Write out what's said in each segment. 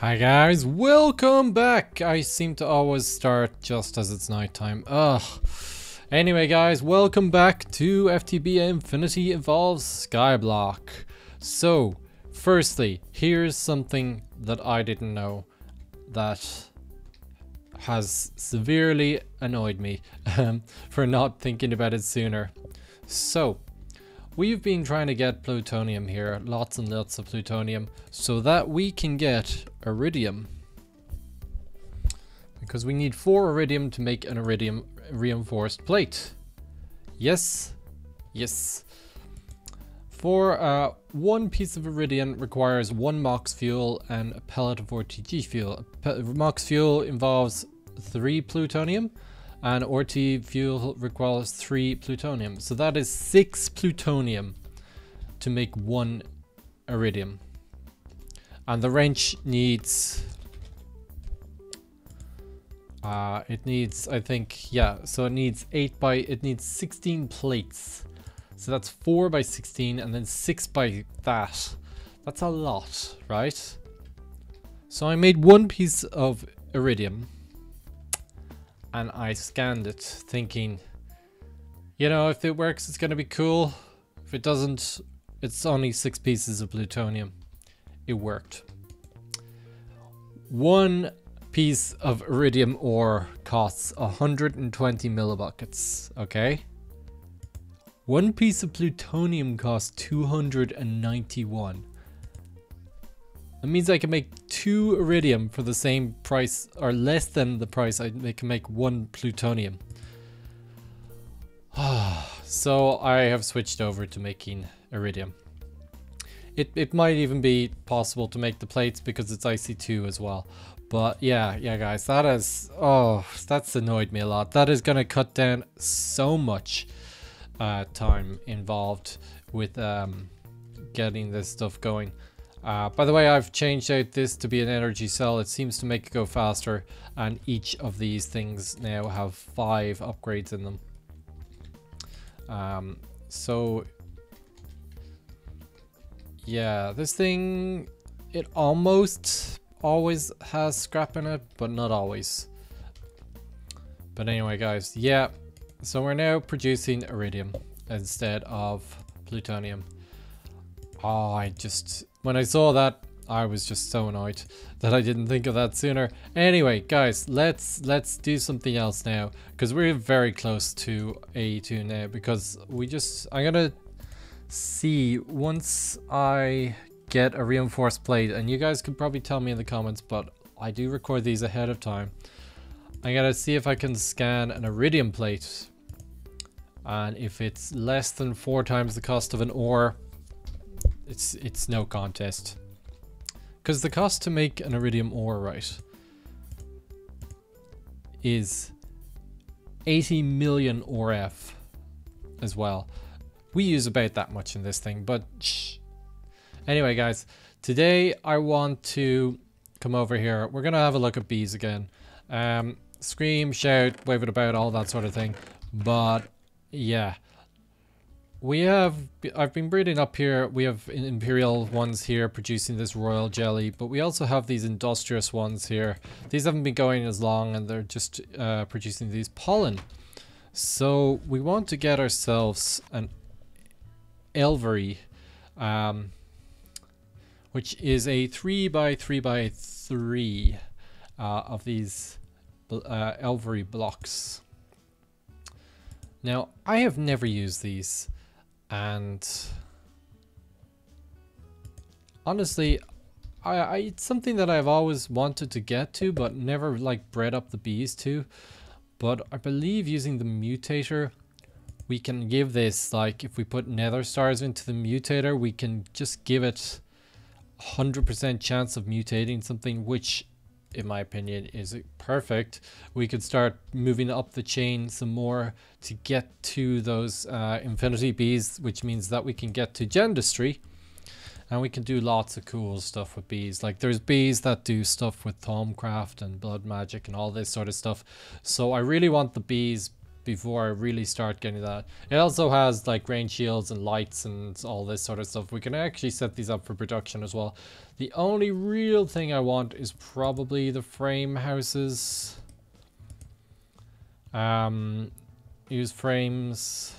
Hi guys, welcome back! I seem to always start just as it's nighttime. Ugh. Anyway guys, welcome back to FTB Infinity Evolved SkyBlock. So, firstly, here's something that I didn't know that has severely annoyed me for not thinking about it sooner. So, we've been trying to get plutonium here, lots and lots of plutonium, so that we can get iridium. Because we need 4 iridium to make an iridium reinforced plate. Yes, yes. For 1 piece of iridium requires 1 MOX fuel and a pellet of RTG fuel. MOX fuel involves 3 plutonium. And RT fuel requires 3 plutonium. So that is 6 plutonium to make 1 iridium. And the wrench needs... it needs, I think, yeah, so it needs 16 plates. So that's 4 by 16 and then 6 by that. That's a lot, right? So I made 1 piece of iridium. And I scanned it thinking, you know, if it works, it's going to be cool. If it doesn't, it's only 6 pieces of plutonium. It worked. 1 piece of iridium ore costs 120 millibuckets, okay? 1 piece of plutonium costs 291. That means I can make 2 iridium for the same price, or less than the price they can make 1 plutonium. So I have switched over to making iridium. It might even be possible to make the plates because it's IC2 as well. But yeah guys, that is, that's annoyed me a lot. That is gonna cut down so much time involved with getting this stuff going. By the way, I've changed out this to be an energy cell. It seems to make it go faster, and each of these things now have 5 upgrades in them. So yeah, this thing, it almost always has scrap in it, but not always. But anyway guys, yeah, so we're now producing iridium instead of plutonium. When I saw that, I was just so annoyed that I didn't think of that sooner. Anyway, guys, let's do something else now, because we're very close to A2 now, because I'm gonna see once I get a reinforced plate, and you guys could probably tell me in the comments, but I do record these ahead of time. I gotta see if I can scan an iridium plate, and if it's less than 4 times the cost of an ore, it's no contest, because the cost to make an iridium ore, right, is 80 million ORF as well. We use about that much in this thing, but shh. Anyway guys, today I want to come over here. We're gonna have a look at bees again. Scream, shout, wave it about, all that sort of thing. But yeah, I've been breeding up here. We have imperial ones here producing this royal jelly, but we also have these industrious ones here. These haven't been going as long, and they're just producing these pollen. So we want to get ourselves an elvery, which is a 3 by 3 by 3 of these elvery blocks. Now, I have never used these. And honestly, it's something that I've always wanted to get to, but never like bred up the bees to. But I believe using the mutator, we can give this, like, if we put nether stars into the mutator, we can just give it 100% chance of mutating something, which in my opinion is perfect. We could start moving up the chain some more to get to those infinity bees, which means that we can get to gendustry, and we can do lots of cool stuff with bees. Like, there's bees that do stuff with Thaumcraft and blood magic and all this sort of stuff. So I really want the bees before I really start getting that. It also has like rain shields and lights and all this sort of stuff. We can actually set these up for production as well. The only real thing I want is probably the frame houses. Use frames.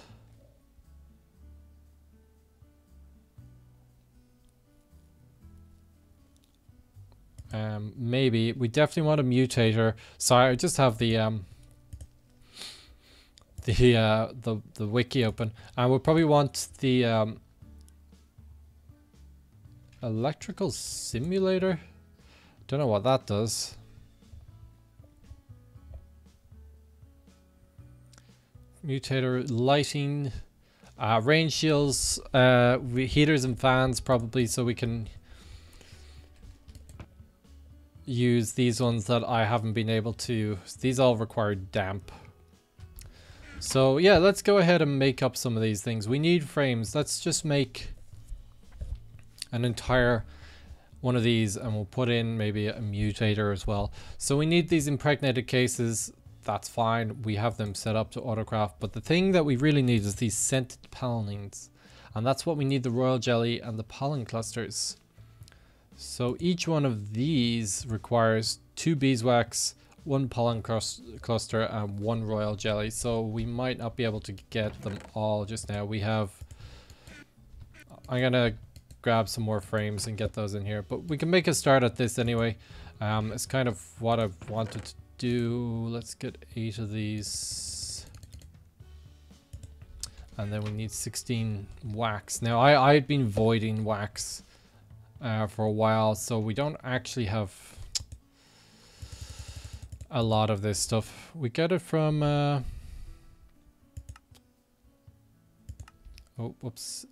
Maybe we definitely want a mutator. So I just have the wiki open, and we'll probably want the electrical simulator. Don't know what that does. Mutator, lighting, rain shields, heaters and fans probably, so we can use these ones that I haven't been able to. These all require damp. So yeah, let's go ahead and make up some of these things. We need frames. Let's just make an entire one of these, and we'll put in maybe a mutator as well. So we need these impregnated cases. That's fine. We have them set up to autocraft. But the thing that we really need is these scented pollenings. And that's what we need, the royal jelly and the pollen clusters. So each one of these requires 2 beeswax, 1 pollen cluster, and 1 royal jelly. So we might not be able to get them all just now. We have... I'm gonna grab some more frames and get those in here. But we can make a start at this anyway. It's kind of what I've wanted to do. Let's get 8 of these. And then we need 16 wax. Now I've been voiding wax for a while, so we don't actually have a lot of this stuff. We get it from oh, whoops.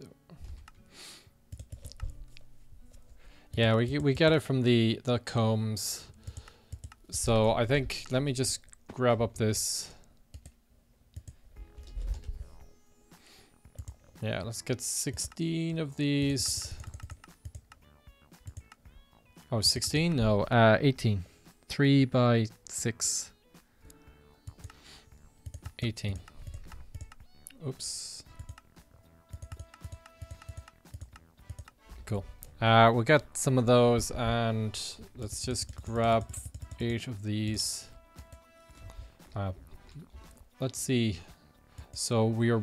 Yeah, we get it from the combs. So I think, let me just grab up this. Yeah, let's get 16 of these. Oh, 16? No, 18. 3 by 6. 18. Oops. Cool. We'll get some of those, and let's just grab 8 of these. Let's see. So we're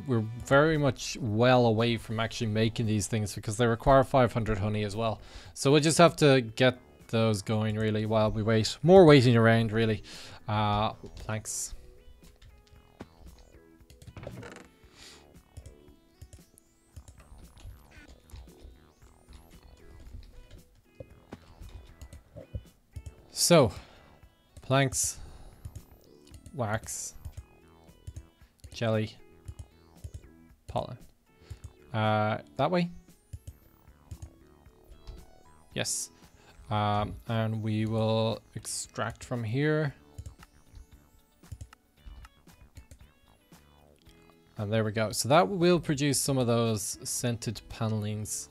very much well away from actually making these things because they require 500 honey as well. So we'll just have to get those going really while we wait. More waiting around really. Thanks. So, planks, wax, jelly, pollen. That way? Yes. And we will extract from here. And there we go. So that will produce some of those scented panelings,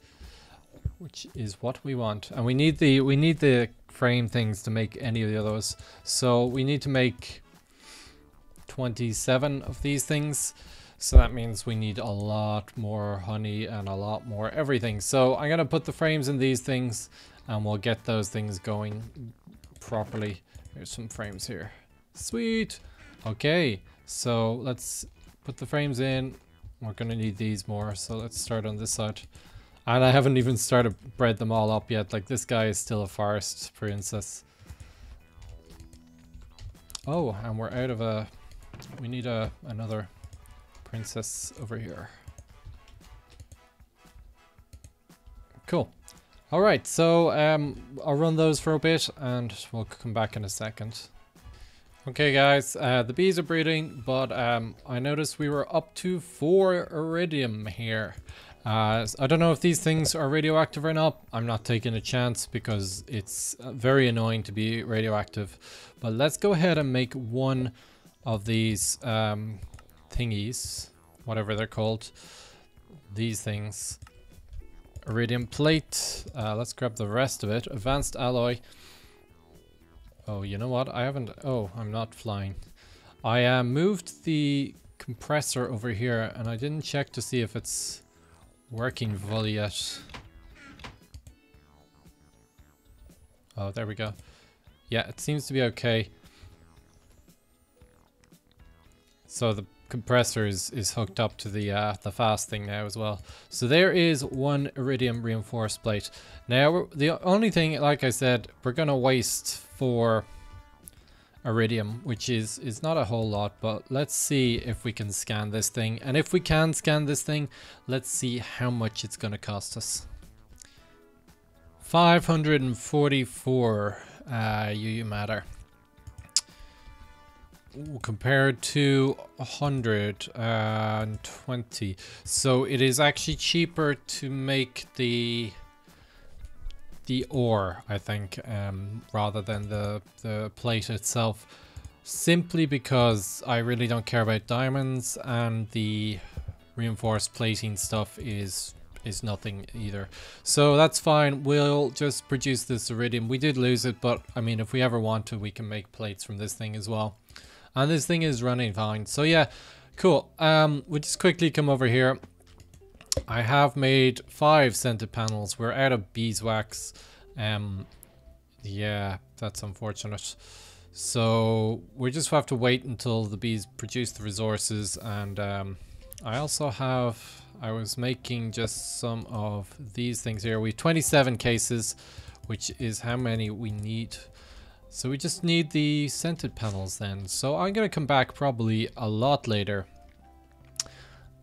which is what we want. And we need the frame things to make any of the others. So we need to make 27 of these things. So that means we need a lot more honey and a lot more everything. So I'm gonna put the frames in these things and we'll get those things going properly. Here's some frames here. Sweet. Okay, so let's put the frames in. We're gonna need these more, so let's start on this side. And I haven't even started bred them all up yet. Like, this guy is still a forest princess. Oh, and we're out of a... We need another princess over here. Cool. Alright, so I'll run those for a bit and we'll come back in a second. Okay guys, the bees are breeding, but I noticed we were up to 4 iridium here. I don't know if these things are radioactive or not. I'm not taking a chance because it's very annoying to be radioactive. But let's go ahead and make one of these thingies, whatever they're called. These things. Iridium plate. Let's grab the rest of it. Advanced alloy. Oh, you know what? I haven't... Oh, I'm not flying. I moved the compressor over here, and I didn't check to see if it's working fully yet. Oh, there we go. Yeah, it seems to be okay. So the compressor is hooked up to the fast thing now as well. So there is one iridium reinforced plate. Now the only thing, like I said, we're gonna waste for iridium, which is not a whole lot, but let's see if we can scan this thing. And if we can scan this thing, let's see how much it's gonna cost us. 544 UU matter. Ooh, compared to 120. So it is actually cheaper to make the ore, I think, rather than the plate itself, simply because I really don't care about diamonds, and the reinforced plating stuff is nothing either. So that's fine. We'll just produce this iridium. We did lose it, but I mean, if we ever want to, we can make plates from this thing as well. And this thing is running fine. So yeah, cool. We'll just quickly come over here. I have made 5 scented panels. We're out of beeswax. Yeah, that's unfortunate. So we just have to wait until the bees produce the resources. And I also have, I was making just some of these things here. We have 27 cases, which is how many we need. So we just need the scented panels then. So I'm gonna come back probably a lot later,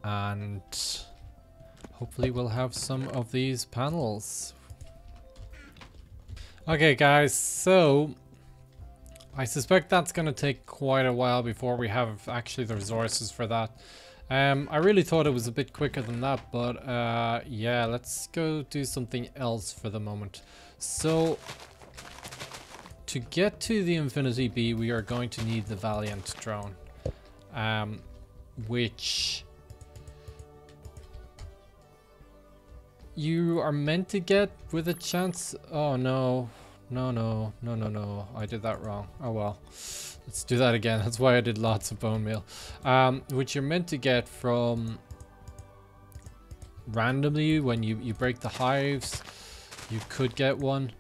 and hopefully we'll have some of these panels. Okay guys, so I suspect that's gonna take quite a while before we have actually the resources for that. I really thought it was a bit quicker than that, but yeah, let's go do something else for the moment. So to get to the Infinity Bee, we are going to need the Valiant drone, which you are meant to get with a chance. Oh no, no, I did that wrong. Oh well, let's do that again. That's why I did lots of bone meal, which you're meant to get from randomly when you break the hives. You could get one.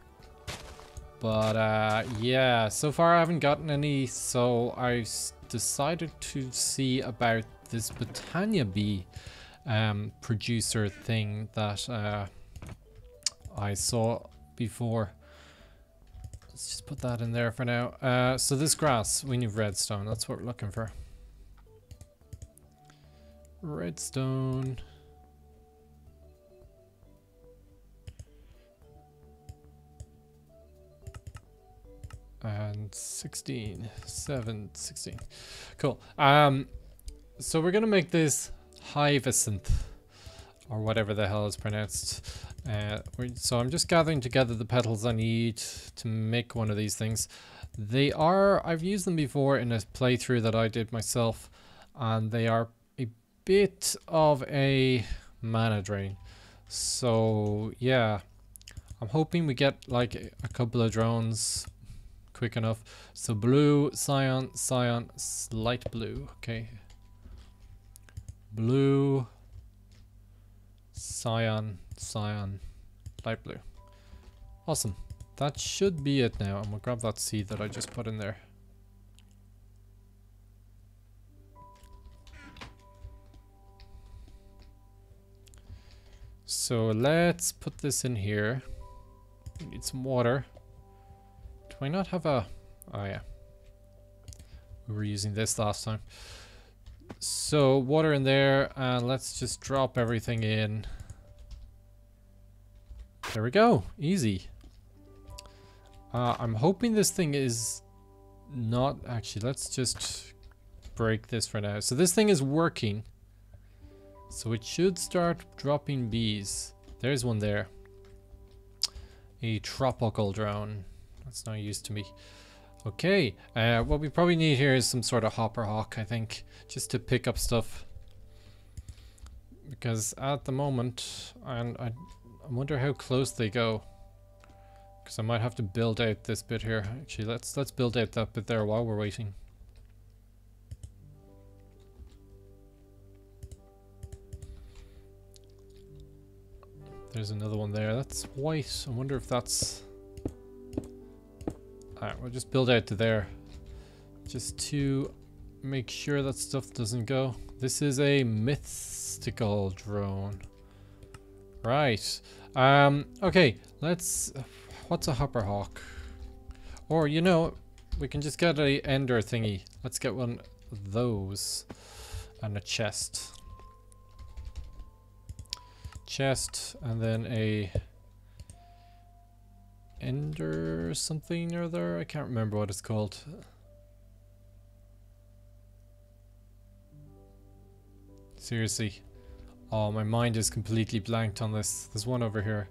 But yeah, so far I haven't gotten any, so I decided to see about this Botania bee producer thing that I saw before. Let's just put that in there for now. So this grass, we need redstone, that's what we're looking for. Redstone. And 16, 16. Cool. So we're gonna make this hyacinth, or whatever the hell is pronounced. So I'm just gathering together the petals I need to make one of these things. They are, I've used them before in a playthrough that I did myself, and they are a bit of a mana drain. So yeah, I'm hoping we get like a couple of drones quick enough. So blue, cyan, cyan, light blue. Okay. Blue, cyan, cyan, light blue. Awesome. That should be it now. I'm gonna grab that seed that I just put in there. So let's put this in here. We need some water. Do I not have a... Oh yeah. We were using this last time. So water in there, and let's just drop everything in. There we go. Easy. I'm hoping this thing is not... Actually, let's just break this for now. So this thing is working. So it should start dropping bees. There's one there. A tropical drone. That's no use to me. Okay, what we probably need here is some sort of hopper hawk, I think, just to pick up stuff. Because at the moment, and I wonder how close they go. Because I might have to build out this bit here. Actually, let's build out that bit there while we're waiting. There's another one there. That's white. I wonder if that's... Alright, we'll just build out to there. Just to make sure that stuff doesn't go. This is a mystical drone. Right. Okay, let's... What's a hopper hawk? Or, you know, we can just get a ender thingy. Let's get one of those. And a chest. Chest, and then a ender something or other. I can't remember what it's called. Seriously. Oh, my mind is completely blanked on this. There's one over here.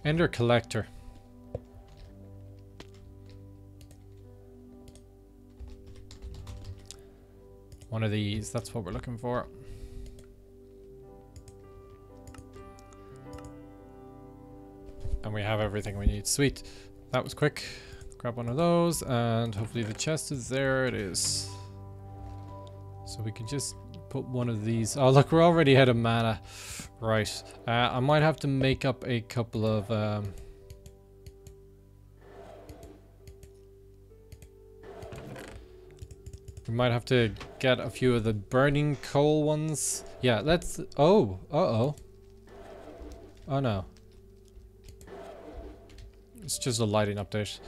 Ender collector. One of these, that's what we're looking for. And we have everything we need. Sweet. That was quick. Grab one of those and hopefully the chest is there. It is. So we can just put one of these. Oh look, we're already out of mana. Right. I might have to make up a couple of... we might have to get a few of the burning coal ones. Yeah, let's... Oh, uh-oh. Oh no. It's just a lighting update.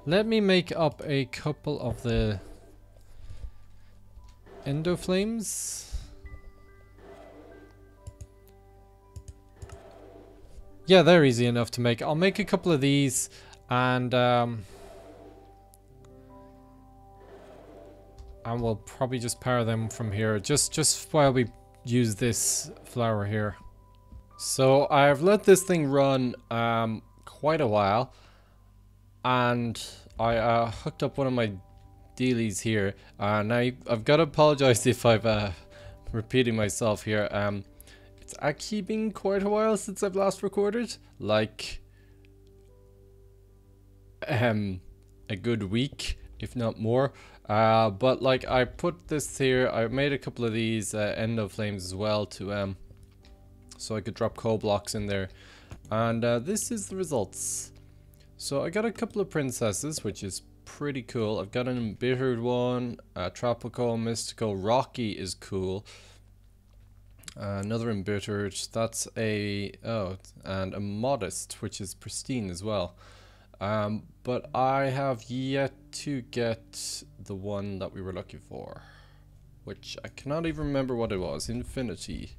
Let me make up a couple of the endo flames. Yeah, they're easy enough to make. I'll make a couple of these and we'll probably just power them from here just while we use this flower here. So I've let this thing run quite a while, and I hooked up one of my dealies here. Now I've got to apologize if I've repeating myself here. It's actually been quite a while since I've last recorded, like a good week, if not more. But like I put this here, I made a couple of these endo flames as well to so I could drop coal blocks in there. And this is the results. So I got a couple of princesses, which is pretty cool. I've got an embittered one, tropical, mystical, rocky is cool. Another embittered, that's a, oh, and a modest, which is pristine as well. But I have yet to get the one that we were looking for, which I cannot even remember what it was. Infinity.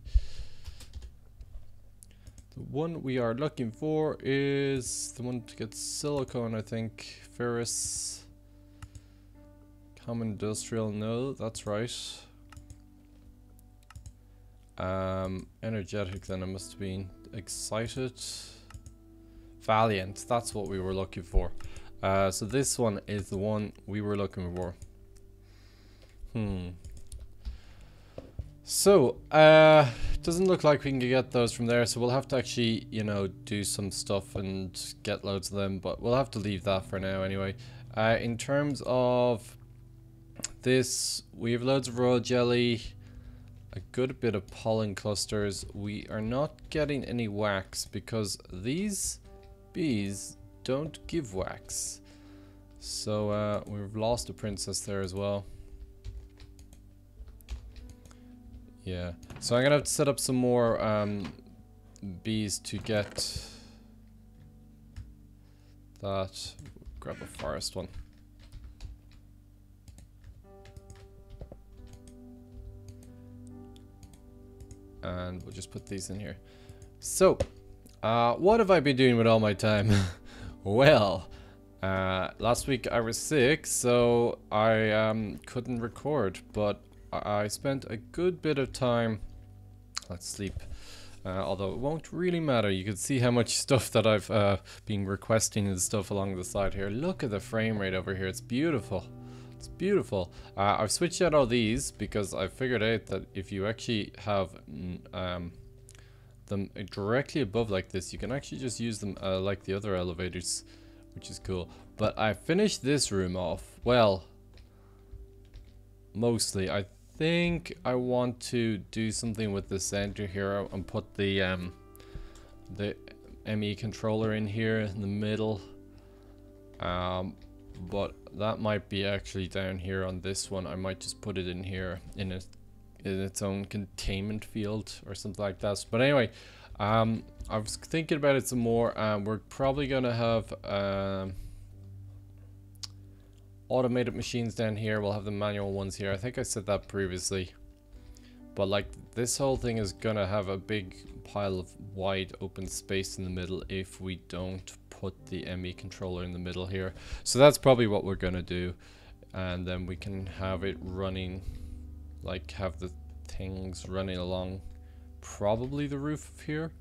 The one we are looking for is the one to get silicone, I think. Ferrous. Common industrial, no, that's right. Energetic, then it must have been excited. Valiant, that's what we were looking for. So this one is the one we were looking for. So, doesn't look like we can get those from there, so we'll have to actually, you know, do some stuff and get loads of them, but we'll have to leave that for now anyway. In terms of this, we have loads of royal jelly, a good bit of pollen clusters. We are not getting any wax because these bees don't give wax. So, we've lost a princess there as well. Yeah, so I'm gonna have to set up some more bees to get that. Grab a forest one. And we'll just put these in here. So, what have I been doing with all my time? Well, last week I was sick, so I couldn't record, but I spent a good bit of time, let's sleep, although it won't really matter. You can see how much stuff that I've been requesting and stuff along the side here. Look at the frame rate over here, it's beautiful. It's beautiful. I've switched out all these because I figured out that if you actually have them directly above like this, you can actually just use them like the other elevators, which is cool. But I finished this room off, well, mostly. I think I want to do something with the center here and put the ME controller in here in the middle. But that might be actually down here on this one. I might just put it in here in its own containment field or something like that. But anyway, I was thinking about it some more. We're probably gonna have automated machines down here. We'll have the manual ones here. I think I said that previously. But like this whole thing is gonna have a big pile of wide open space in the middle if we don't put the ME controller in the middle here. So that's probably what we're gonna do, and then we can have it running, like have the things running along probably the roof here.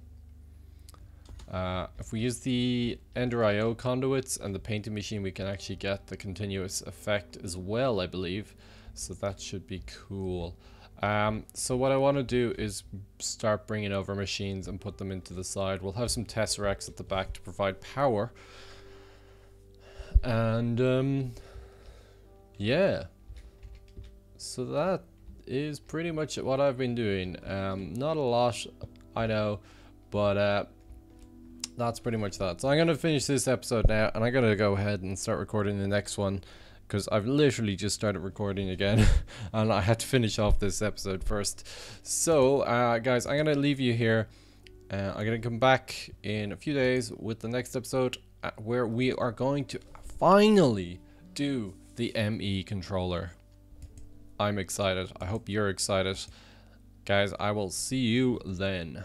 If we use the Ender IO conduits and the painting machine, we can actually get the continuous effect as well, I believe. So that should be cool. So what I want to do is start bringing over machines and put them into the side. We'll have some tesseracts at the back to provide power. And yeah, so that is pretty much what I've been doing. Not a lot, I know, but that's pretty much that. So I'm going to finish this episode now, and I'm going to go ahead and start recording the next one, because I've literally just started recording again and I had to finish off this episode first. So guys, I'm going to leave you here. I'm going to come back in a few days with the next episode where we are going to finally do the ME controller. I'm excited. I hope you're excited. Guys, I will see you then.